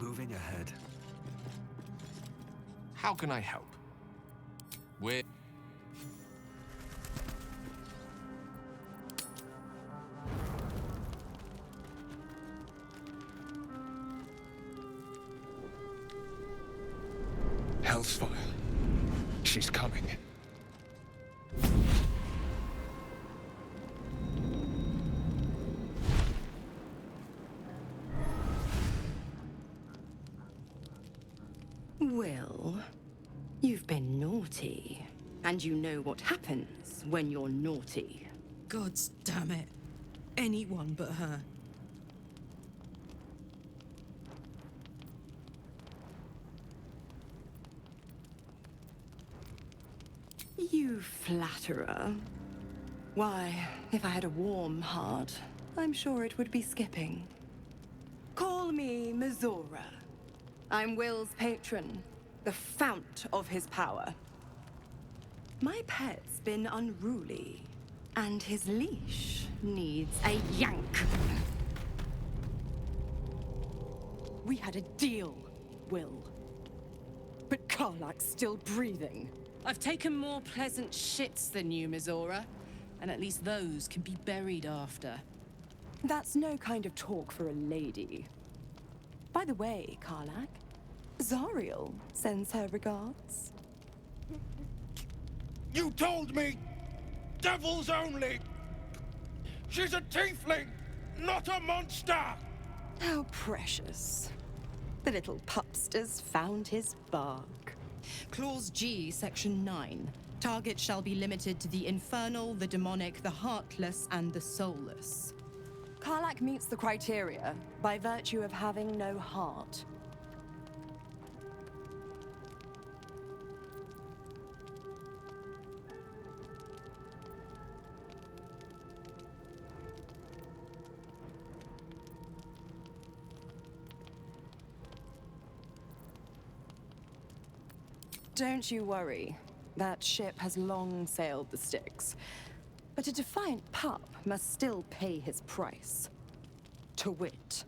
moving ahead. How can I help? We're... Hellsfire. She's coming. Will, you've been naughty. And you know what happens when you're naughty. Gods damn it. Anyone but her. You flatterer. Why, if I had a warm heart, I'm sure it would be skipping. Call me Mizora. I'm Will's patron, the fount of his power. My pet's been unruly, and his leash needs a yank. We had a deal, Will. But Karlak's still breathing. I've taken more pleasant shits than you, Mizora. And at least those can be buried after. That's no kind of talk for a lady. By the way, Karlak, Zariel sends her regards. You told me! Devils only! She's a tiefling, not a monster! How precious. The little pupster's found his bark. Clause G, Section 9. Target shall be limited to the infernal, the demonic, the heartless, and the soulless. Karlak meets the criteria by virtue of having no heart. Don't you worry. That ship has long sailed the Styx. But a defiant pup must still pay his price. To wit.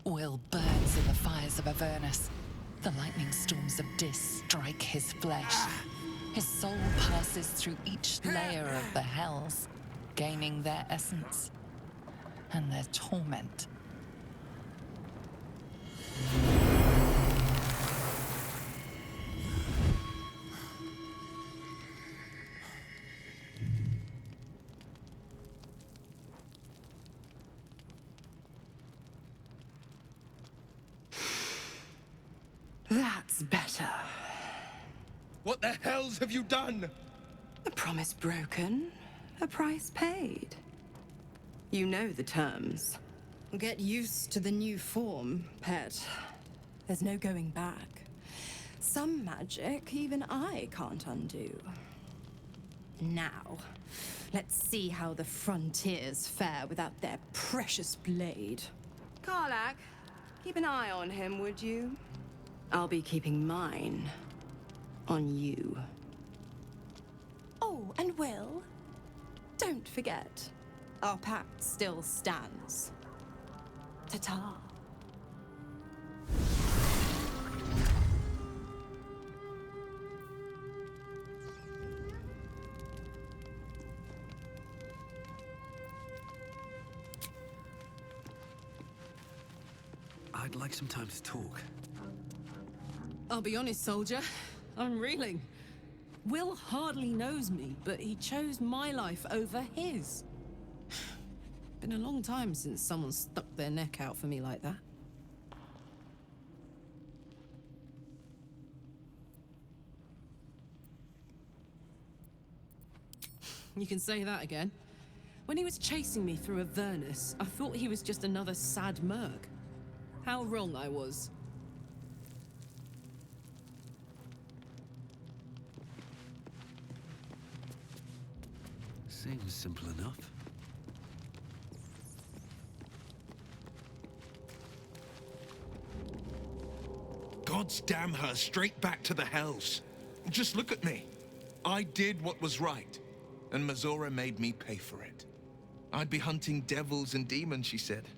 Will burns in the fires of Avernus. The lightning storms of Dis strike his flesh. His soul passes through each layer of the hells, gaining their essence and their torment. That's better. What the hells have you done? A promise broken, a price paid. You know the terms. Get used to the new form, pet. There's no going back. Some magic even I can't undo. Now, let's see how the frontiers fare without their precious blade. Karlak, keep an eye on him, would you? I'll be keeping mine on you. Oh, and Will, don't forget, our pact still stands. Ta-ta. I'd like some time to talk. I'll be honest, soldier. I'm reeling. Will hardly knows me, but he chose my life over his. Been a long time since someone stuck their neck out for me like that. You can say that again. When he was chasing me through Avernus, I thought he was just another sad merc. How wrong I was. Seems simple enough. Gods damn her, straight back to the hells. Just look at me. I did what was right, and Mizora made me pay for it. I'd be hunting devils and demons, she said.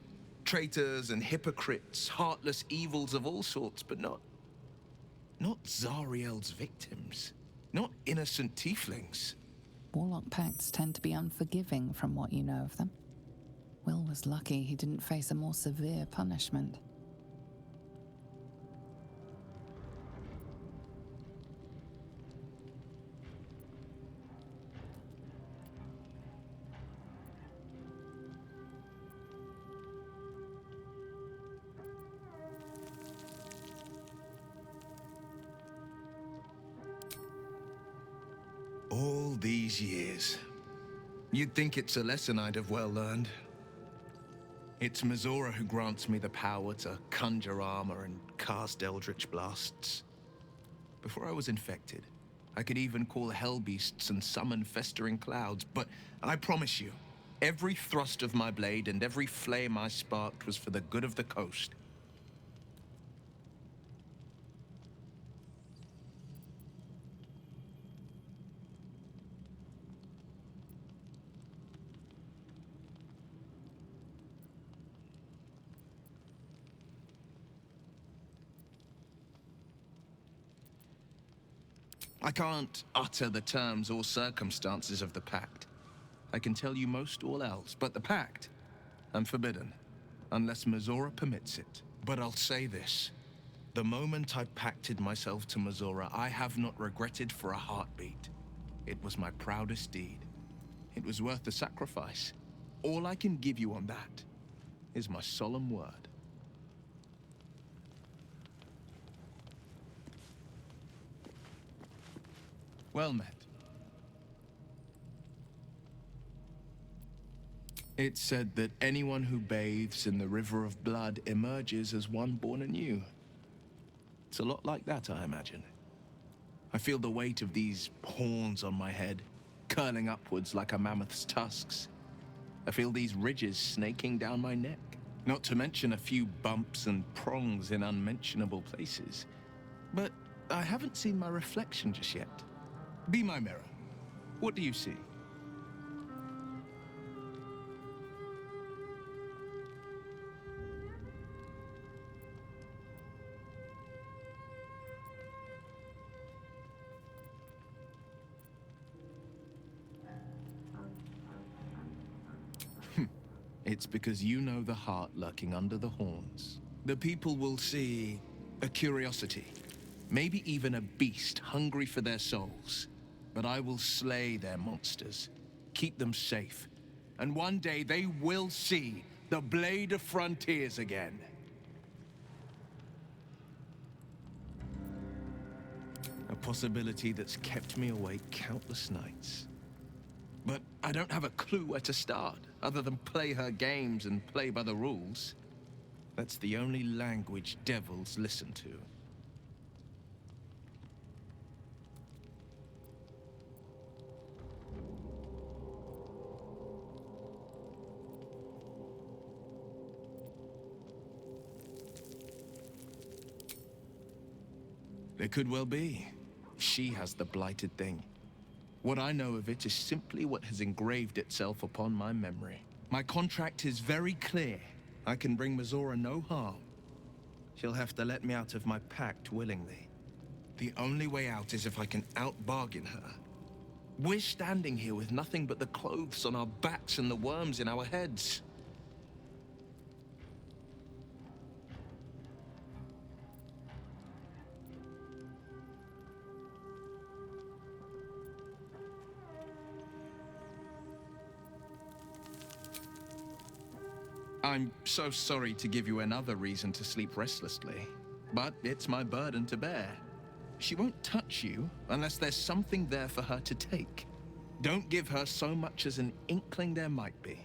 Traitors and hypocrites, heartless evils of all sorts, but not Zariel's victims. Not innocent tieflings. Warlock pacts tend to be unforgiving from what you know of them. Will was lucky he didn't face a more severe punishment. All these years. You'd think it's a lesson I'd have well learned. It's Mizora who grants me the power to conjure armor and cast eldritch blasts. Before I was infected, I could even call hell beasts and summon festering clouds, but I promise you, every thrust of my blade and every flame I sparked was for the good of the coast. I can't utter the terms or circumstances of the pact. I can tell you most all else, but the pact, I'm forbidden, unless Mizora permits it. But I'll say this. The moment I pacted myself to Mizora, I have not regretted for a heartbeat. It was my proudest deed. It was worth the sacrifice. All I can give you on that is my solemn word. Well met. It's said that anyone who bathes in the river of blood emerges as one born anew. It's a lot like that, I imagine. I feel the weight of these horns on my head, curling upwards like a mammoth's tusks. I feel these ridges snaking down my neck, not to mention a few bumps and prongs in unmentionable places. But I haven't seen my reflection just yet. Be my mirror. What do you see? It's because you know the heart lurking under the horns. The people will see a curiosity, maybe even a beast hungry for their souls. But I will slay their monsters, keep them safe, and one day they will see the Blade of Frontiers again. A possibility that's kept me awake countless nights. But I don't have a clue where to start, other than play her games and play by the rules. That's the only language devils listen to. There could well be. She has the blighted thing. What I know of it is simply what has engraved itself upon my memory. My contract is very clear. I can bring Mizora no harm. She'll have to let me out of my pact willingly. The only way out is if I can out-bargain her. We're standing here with nothing but the clothes on our backs and the worms in our heads. I'm so sorry to give you another reason to sleep restlessly, but it's my burden to bear. She won't touch you unless there's something there for her to take. Don't give her so much as an inkling there might be.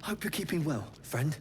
Hope you're keeping well, friend.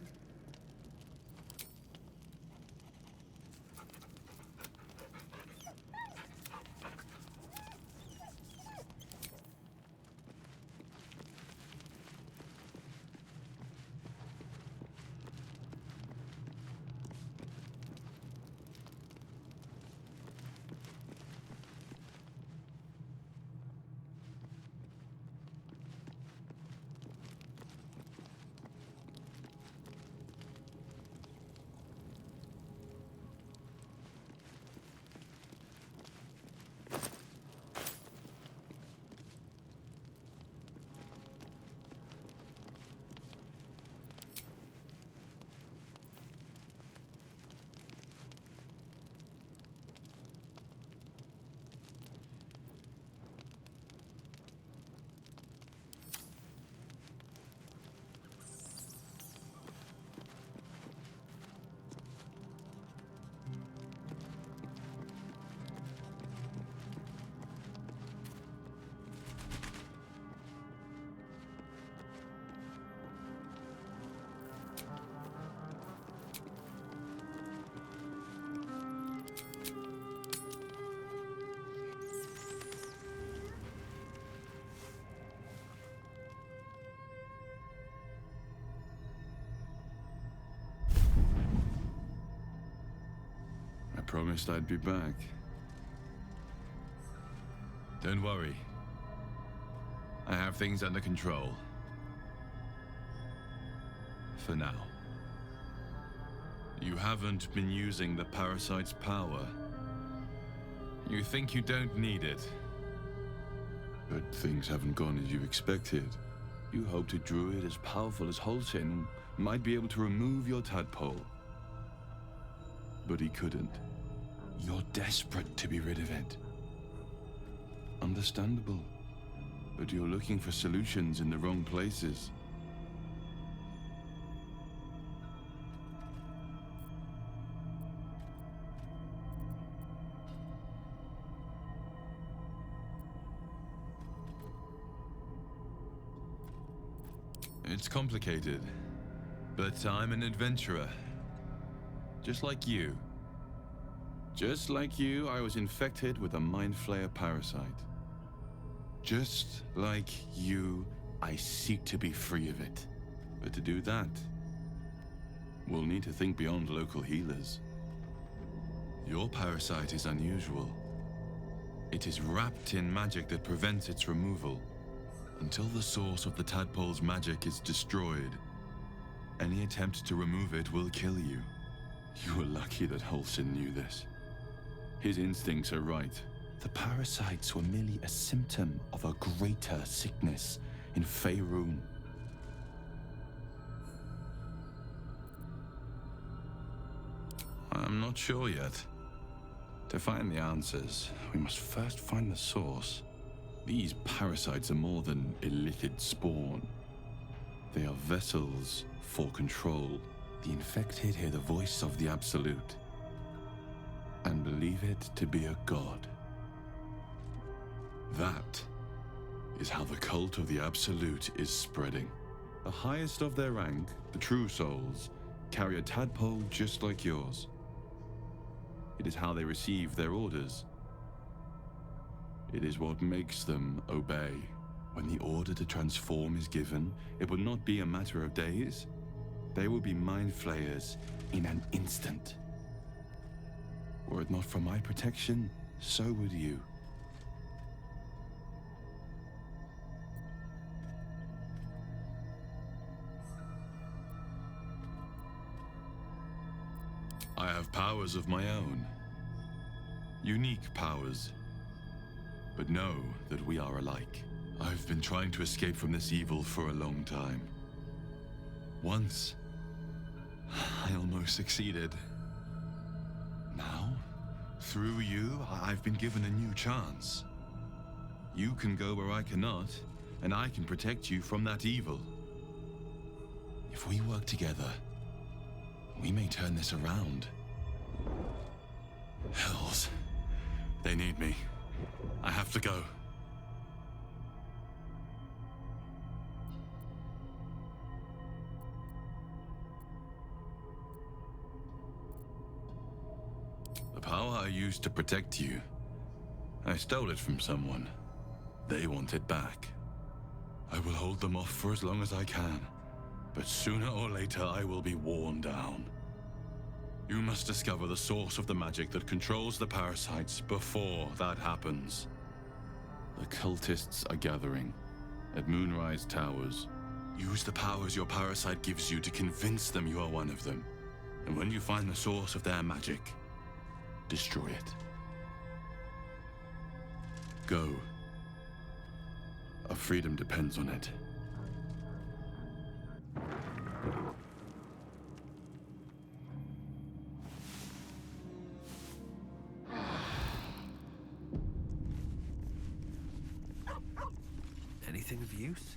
promised I'd be back. Don't worry. I have things under control. For now. You haven't been using the parasite's power. You think you don't need it. But things haven't gone as you expected. You hoped a druid as powerful as Holsin might be able to remove your tadpole. But he couldn't. You're desperate to be rid of it. Understandable. But you're looking for solutions in the wrong places. It's complicated, but I'm an adventurer. Just like you. Just like you, I was infected with a Mind Flayer parasite. Just like you, I seek to be free of it. But to do that, we'll need to think beyond local healers. Your parasite is unusual. It is wrapped in magic that prevents its removal. Until the source of the tadpole's magic is destroyed, any attempt to remove it will kill you. You were lucky that Holsin knew this. His instincts are right. The parasites were merely a symptom of a greater sickness in Faerun. I'm not sure yet. To find the answers, we must first find the source. These parasites are more than illithid spawn. They are vessels for control. The infected hear the voice of the Absolute and believe it to be a god. That is how the cult of the Absolute is spreading. The highest of their rank, the true souls, carry a tadpole just like yours. It is how they receive their orders. It is what makes them obey. When the order to transform is given, it will not be a matter of days. They will be mind flayers in an instant. Were it not for my protection, so would you. I have powers of my own. Unique powers. But know that we are alike. I've been trying to escape from this evil for a long time. Once, I almost succeeded. Now, through you, I've been given a new chance. You can go where I cannot, and I can protect you from that evil. If we work together, we may turn this around. Hells, they need me. I have to go. The power I used to protect you, I stole it from someone. They want it back. I will hold them off for as long as I can, but sooner or later I will be worn down. You must discover the source of the magic that controls the parasites before that happens. The cultists are gathering at Moonrise Towers. Use the powers your parasite gives you to convince them you are one of them. And when you find the source of their magic, destroy it. Go. Our freedom depends on it. Anything of use?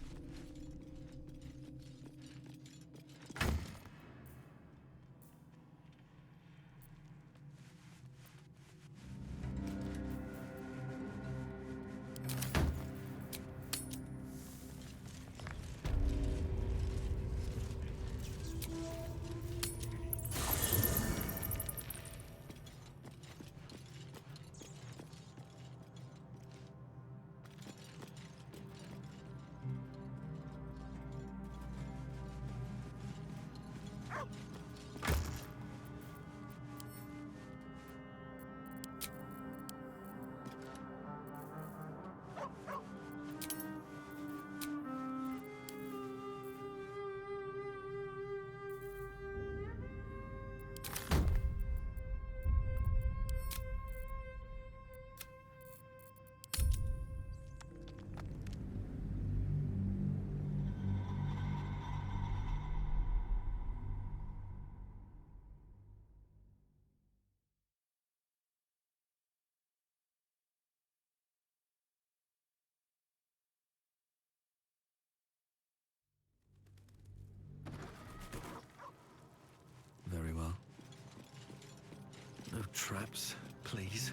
traps, please.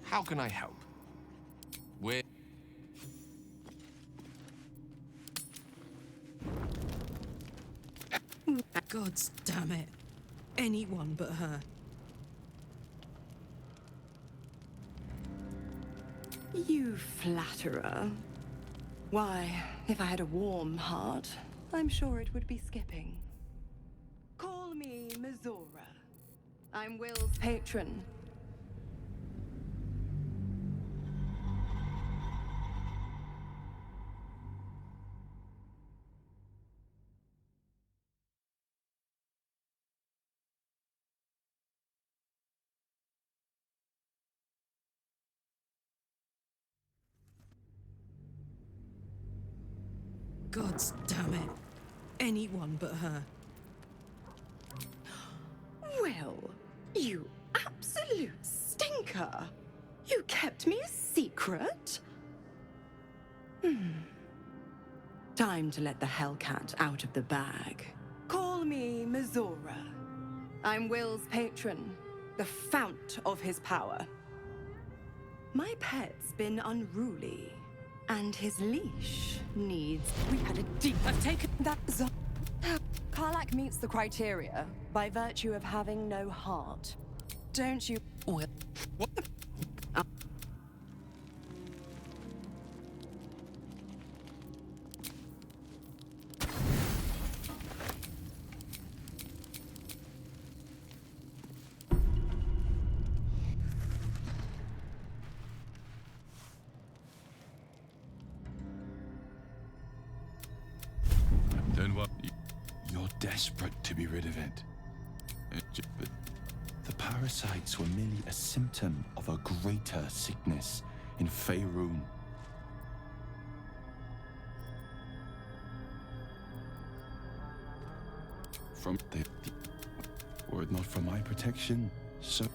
How can I help? We're... Gods damn it. Anyone but her. You flatterer. Why, if I had a warm heart, I'm sure it would be skipping. Call me Mizora. I'm Will's patron. Gods damn it. Anyone but her. Will, you absolute stinker! You kept me a secret? Time to let the Hellcat out of the bag. Call me Mizora. I'm Will's patron, the fount of his power. My pet's been unruly, and his leash needs... We had a deep... I've taken that... Karlach meets the criteria by virtue of having no heart. Don't you... Will. What? Then what? You're desperate to be rid of it. But the parasites were merely a symptom of a greater sickness in Faerun. Were it not for my protection, so